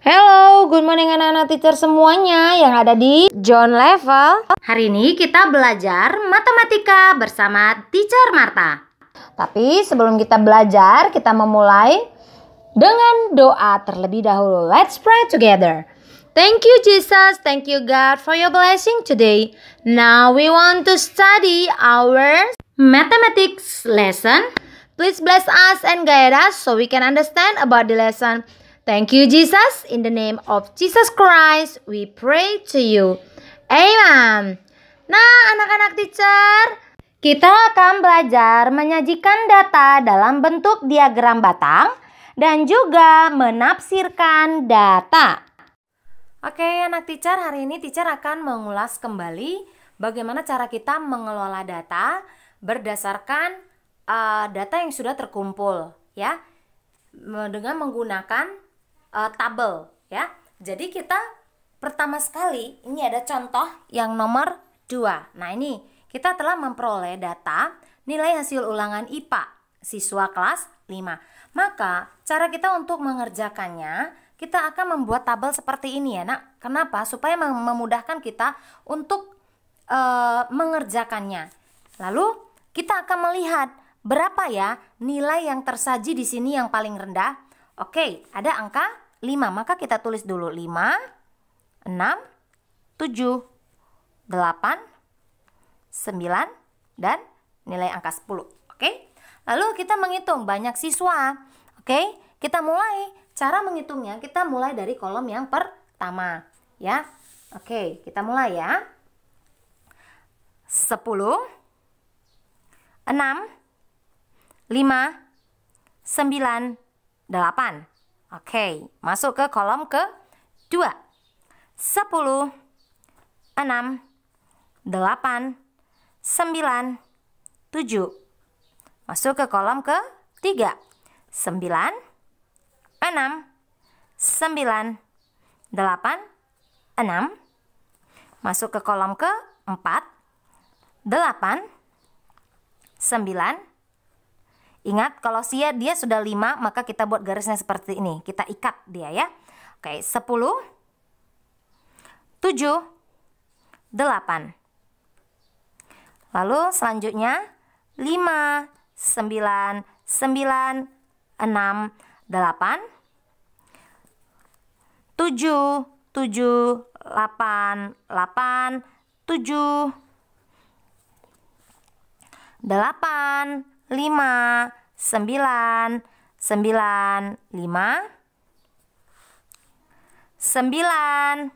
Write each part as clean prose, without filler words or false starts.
Hello, good morning anak-anak teacher semuanya yang ada di John Level. Hari ini kita belajar matematika bersama Teacher Marta. Tapi sebelum kita belajar, kita memulai dengan doa terlebih dahulu. Let's pray together. Thank you Jesus, thank you God for your blessing today. Now we want to study our mathematics lesson. Please bless us and guide us so we can understand about the lesson. Thank you Jesus, in the name of Jesus Christ we pray to you. Amen. Nah anak-anak teacher, kita akan belajar menyajikan data dalam bentuk diagram batang dan juga menafsirkan data. Oke anak teacher, hari ini teacher akan mengulas kembali bagaimana cara kita mengelola data berdasarkan data yang sudah terkumpul ya, dengan menggunakan tabel ya. Jadi kita pertama sekali ini ada contoh yang nomor 2. Nah ini kita telah memperoleh data nilai hasil ulangan IPA siswa kelas 5. Maka cara kita untuk mengerjakannya, kita akan membuat tabel seperti ini ya nak. Kenapa? Supaya memudahkan kita untuk mengerjakannya. Lalu kita akan melihat berapa ya nilai yang tersaji di sini yang paling rendah. Oke, ada angka 5, maka kita tulis dulu 5, 6, 7, 8, 9, dan nilai angka 10. Oke, lalu kita menghitung banyak siswa. Oke, kita mulai. Cara menghitungnya kita mulai dari kolom yang pertama ya. Oke, kita mulai ya. 10, 6, 5, 9, 8. Oke, masuk ke kolom ke-2. 10, 6, 8, 9, 7. Masuk ke kolom ke-3. 9, 6, 9, 8, 6. Masuk ke kolom ke-4. 8, 9. Ingat, kalau dia sudah 5, maka kita buat garisnya seperti ini. Kita ikat dia ya. Oke, 10, 7, 8. Lalu selanjutnya 5, 9, 9, 6, 8, 7, 7, 8, 8, 7, 8, 5, 9, 9, 5, 9,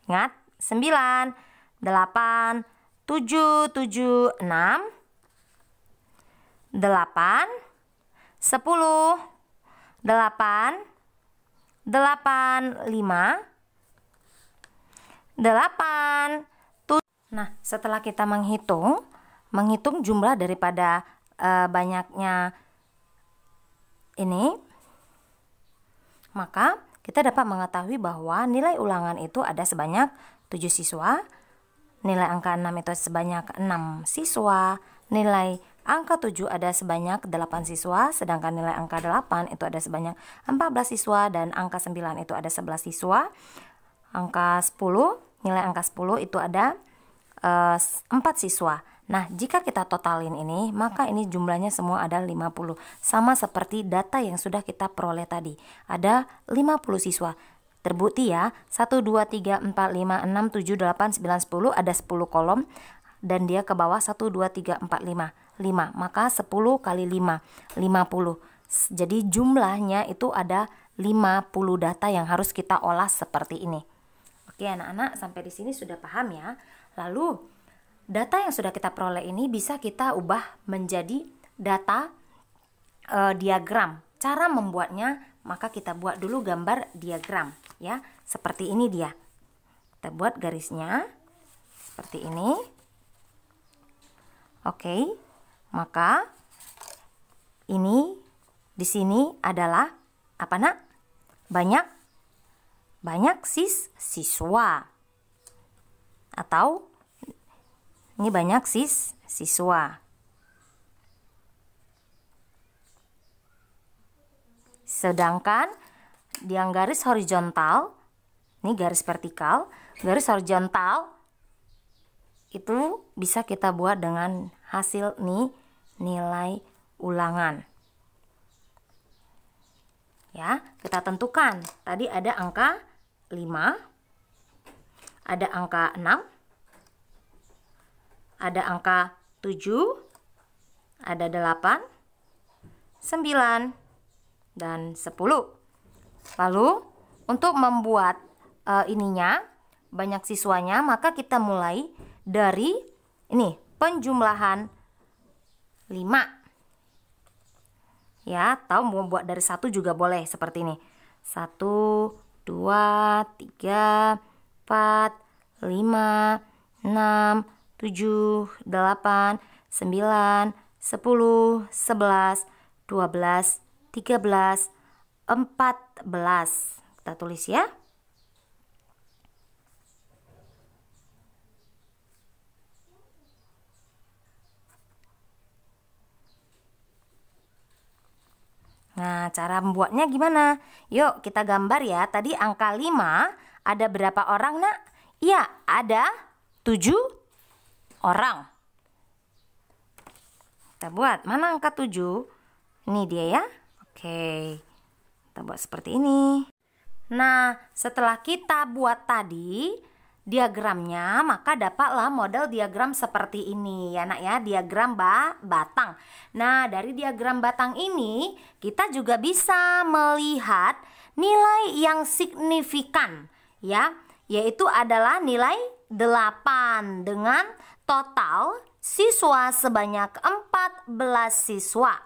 ingat 9, 8, 7, 7, 6, 8, 10, 8, 5, 8, 7. Nah, setelah kita menghitung jumlah daripada banyaknya ini, maka kita dapat mengetahui bahwa nilai ulangan itu ada sebanyak 7 siswa, nilai angka 6 itu sebanyak 6 siswa, nilai angka 7 ada sebanyak 8 siswa, sedangkan nilai angka 8 itu ada sebanyak 14 siswa, dan angka 9 itu ada 11 siswa. Angka 10, nilai angka 10 itu ada 4 siswa. Nah, jika kita totalin ini, maka ini jumlahnya semua ada 50. Sama seperti data yang sudah kita peroleh tadi. Ada 50 siswa. Terbukti ya, 1, 2, 3, 4, 5, 6, 7, 8, 9, 10. Ada 10 kolom. Dan dia ke bawah 1, 2, 3, 4, 5. 5. Maka 10 kali 5. 50. Jadi jumlahnya itu ada 50 data yang harus kita olah seperti ini. Oke anak-anak, sampai di sini sudah paham ya. Lalu data yang sudah kita peroleh ini bisa kita ubah menjadi data diagram. Cara membuatnya, maka kita buat dulu gambar diagram ya. Seperti ini dia. Kita buat garisnya seperti ini. Oke. Maka ini di sini adalah apa nak? Banyak siswa. Atau ini banyak siswa. Sedangkan yang garis horizontal, ini garis vertikal, garis horizontal itu bisa kita buat dengan hasil nih nilai ulangan. Ya, kita tentukan. Tadi ada angka 5, ada angka 6, ada angka 7, ada 8, 9, dan 10. Lalu untuk membuat ininya banyak siswanya, maka kita mulai dari ini penjumlahan 5. Ya, atau mau buat dari 1 juga boleh seperti ini. 1, 2, 3, 4, 5, 6, 7, 8, 9, 10, 11, 12, 13, 14. Kita tulis ya. Nah, cara membuatnya gimana? Yuk kita gambar ya. Tadi angka 5 ada berapa orang, Nak? Iya, ada 7 orang. Kita buat. Mana angka 7? Ini dia ya. Oke. Kita buat seperti ini. Nah, setelah kita buat tadi diagramnya, maka dapatlah model diagram seperti ini ya Nak ya, diagram batang. Nah, dari diagram batang ini kita juga bisa melihat nilai yang signifikan ya, yaitu adalah nilai 8 dengan total siswa sebanyak 14 siswa.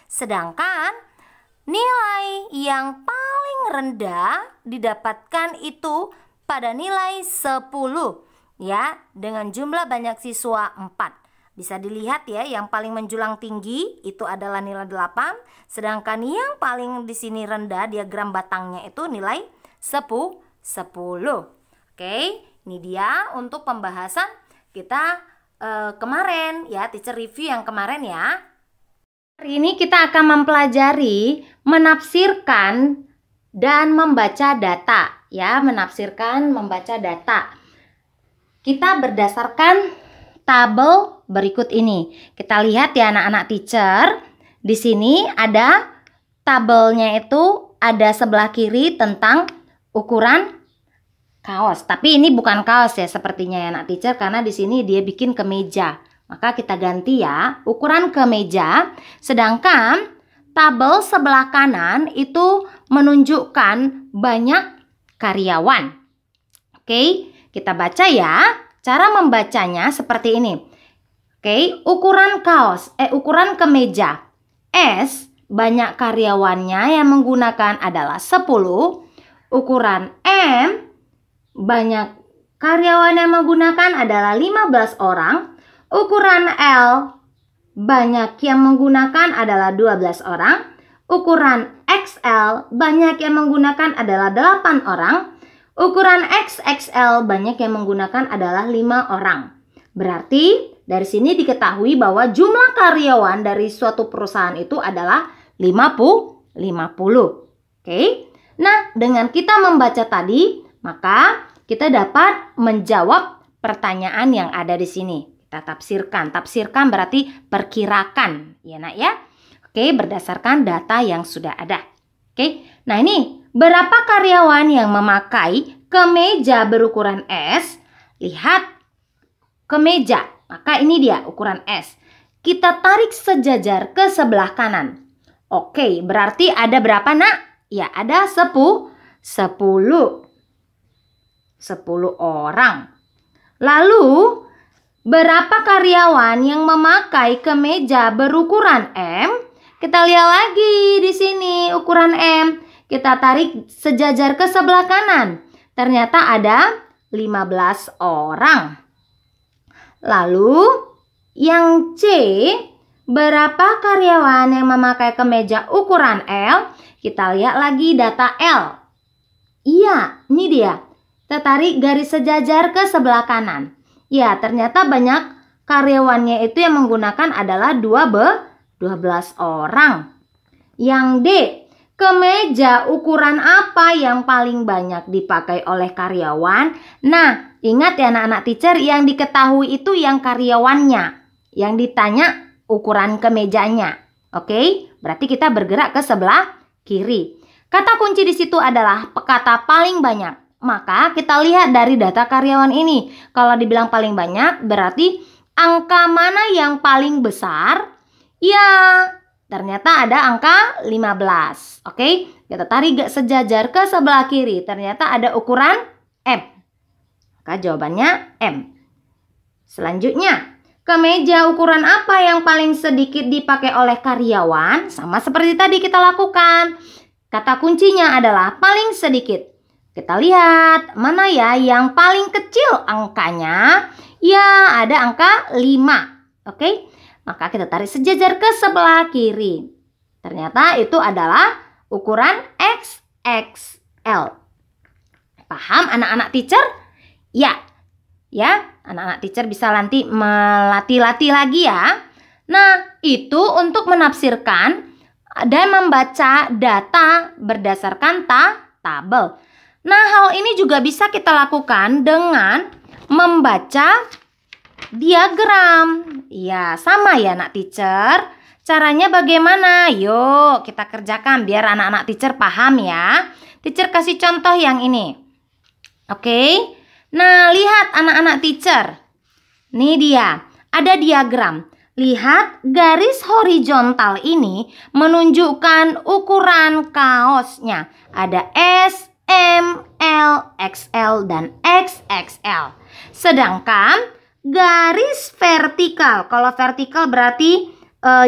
Sedangkan nilai yang paling rendah didapatkan itu pada nilai 10 ya, dengan jumlah banyak siswa 4. Bisa dilihat ya, yang paling menjulang tinggi itu adalah nilai 8, sedangkan yang paling di sini rendah diagram batangnya itu nilai 10. Oke, ini dia untuk pembahasan kita kemarin ya, teacher review yang kemarin ya. Hari ini kita akan mempelajari menafsirkan dan membaca data ya, menafsirkan, membaca data. Kita berdasarkan tabel berikut ini. Kita lihat ya anak-anak teacher. Di sini ada tabelnya, itu ada sebelah kiri tentang ukuran kaos. Tapi ini bukan kaos ya sepertinya ya anak teacher, karena di sini dia bikin kemeja. Maka kita ganti ya, ukuran kemeja. Sedangkan tabel sebelah kanan itu menunjukkan banyak karyawan. Oke, kita baca ya. Cara membacanya seperti ini. Oke, ukuran kaos, ukuran kemeja. S, banyak karyawannya yang menggunakan adalah 10. Ukuran M, banyak karyawan yang menggunakan adalah 15 orang. Ukuran L, banyak yang menggunakan adalah 12 orang. Ukuran XL, banyak yang menggunakan adalah 8 orang. Ukuran XXL, banyak yang menggunakan adalah 5 orang. Berarti dari sini diketahui bahwa jumlah karyawan dari suatu perusahaan itu adalah 50. Oke. Nah, dengan kita membaca tadi, maka kita dapat menjawab pertanyaan yang ada di sini. Kita tafsirkan. Tafsirkan berarti perkirakan, ya Nak ya. Oke, berdasarkan data yang sudah ada. Oke. Nah, ini berapa karyawan yang memakai kemeja berukuran S? Lihat kemeja. Maka ini dia ukuran S. Kita tarik sejajar ke sebelah kanan. Oke, berarti ada berapa Nak? Ya, ada 10 orang. Lalu berapa karyawan yang memakai kemeja berukuran M? Kita lihat lagi di sini ukuran M. Kita tarik sejajar ke sebelah kanan. Ternyata ada 15 orang. Lalu yang C, berapa karyawan yang memakai kemeja ukuran L? Kita lihat lagi data L. Iya, ini dia. Kita tarik garis sejajar ke sebelah kanan. Ya, ternyata banyak karyawannya itu yang menggunakan adalah 12 orang. Yang D, kemeja ukuran apa yang paling banyak dipakai oleh karyawan? Nah, ingat ya anak-anak teacher, yang diketahui itu yang karyawannya. Yang ditanya ukuran kemejanya. Oke, berarti kita bergerak ke sebelah kiri. Kata kunci di situ adalah kata paling banyak. Maka kita lihat dari data karyawan ini. Kalau dibilang paling banyak, berarti angka mana yang paling besar? Ya, ternyata ada angka 15. Oke, kita tarik sejajar ke sebelah kiri. Ternyata ada ukuran M. Maka jawabannya M. Selanjutnya, kemeja ukuran apa yang paling sedikit dipakai oleh karyawan? Sama seperti tadi kita lakukan. Kata kuncinya adalah paling sedikit. Kita lihat mana ya yang paling kecil angkanya. Ya, ada angka 5. Oke. Maka kita tarik sejajar ke sebelah kiri. Ternyata itu adalah ukuran XXL. Paham anak-anak teacher? Ya. Ya, anak-anak teacher bisa nanti melatih-latih lagi ya. Nah, itu untuk menafsirkan dan membaca data berdasarkan tabel. Nah, hal ini juga bisa kita lakukan dengan membaca diagram. Ya, sama ya anak teacher. Caranya bagaimana? Yuk kita kerjakan biar anak-anak teacher paham ya. Teacher kasih contoh yang ini. Oke. Nah, lihat anak-anak teacher. Nih dia, ada diagram. Lihat garis horizontal ini menunjukkan ukuran kaosnya. Ada S, M, L, XL, dan XXL. Sedangkan garis vertikal, kalau vertikal berarti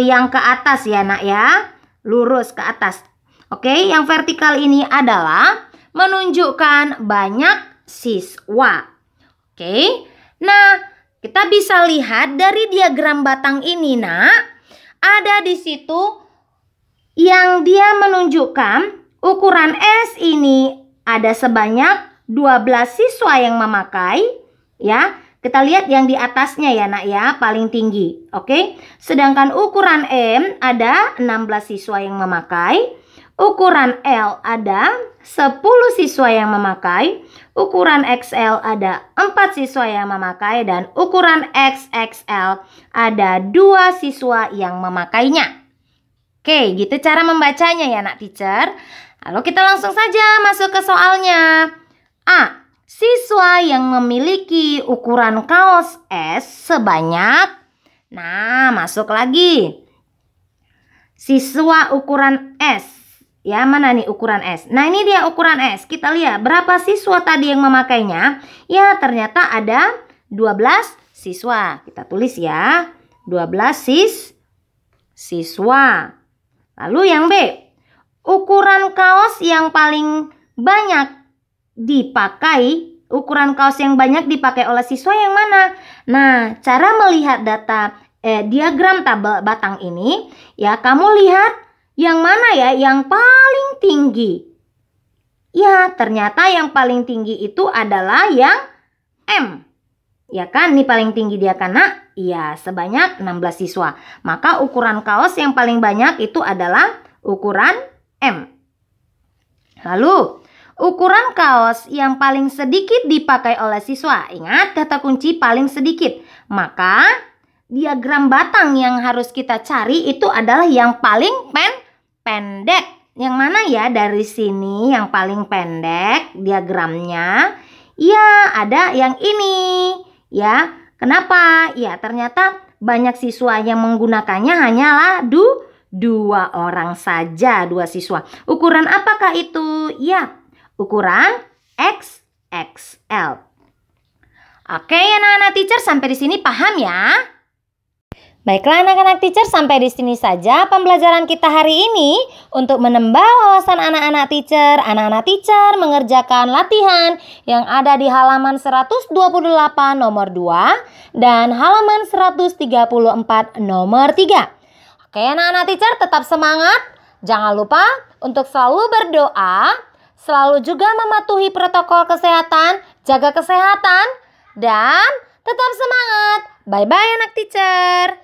yang ke atas ya nak ya, lurus ke atas. Oke, yang vertikal ini adalah menunjukkan banyak siswa. Oke, nah kita bisa lihat dari diagram batang ini nak, ada di situ yang dia menunjukkan ukuran S ini ada sebanyak 12 siswa yang memakai ya. Kita lihat yang di atasnya ya nak ya, paling tinggi. Oke. Sedangkan ukuran M ada 16 siswa yang memakai. Ukuran L ada 10 siswa yang memakai. Ukuran XL ada 4 siswa yang memakai. Dan ukuran XXL ada 2 siswa yang memakainya. Oke, gitu cara membacanya ya nak teacher. Lalu kita langsung saja masuk ke soalnya. A. Siswa yang memiliki ukuran kaos S sebanyak. Nah, masuk lagi. Siswa ukuran S. Ya, mana nih ukuran S? Nah, ini dia ukuran S. Kita lihat berapa siswa tadi yang memakainya. Ya, ternyata ada 12 siswa. Kita tulis ya. 12 siswa. Lalu yang B. Ukuran kaos yang paling banyak dipakai, ukuran kaos yang banyak dipakai oleh siswa yang mana? Nah, cara melihat data diagram tabel batang ini, ya kamu lihat yang mana ya yang paling tinggi. Ya, ternyata yang paling tinggi itu adalah yang M. Ya kan, ini paling tinggi dia kan nak? Iya, sebanyak 16 siswa. Maka ukuran kaos yang paling banyak itu adalah ukuran M. Lalu, ukuran kaos yang paling sedikit dipakai oleh siswa. Ingat kata kunci paling sedikit. Maka diagram batang yang harus kita cari itu adalah yang paling pendek. Yang mana ya dari sini yang paling pendek diagramnya? Ya, ada yang ini. Ya, kenapa? Ya, ternyata banyak siswa yang menggunakannya hanyalah 2 orang saja, 2 siswa. Ukuran apakah itu? Ya, ukuran XXL. Oke, anak-anak teacher sampai di sini paham ya? Baiklah anak-anak teacher, sampai di sini saja pembelajaran kita hari ini. Untuk menambah wawasan anak-anak teacher mengerjakan latihan yang ada di halaman 128 nomor 2 dan halaman 134 nomor 3. Oke anak-anak teacher, tetap semangat. Jangan lupa untuk selalu berdoa. Selalu juga mematuhi protokol kesehatan, jaga kesehatan, dan tetap semangat. Bye-bye anak teacher.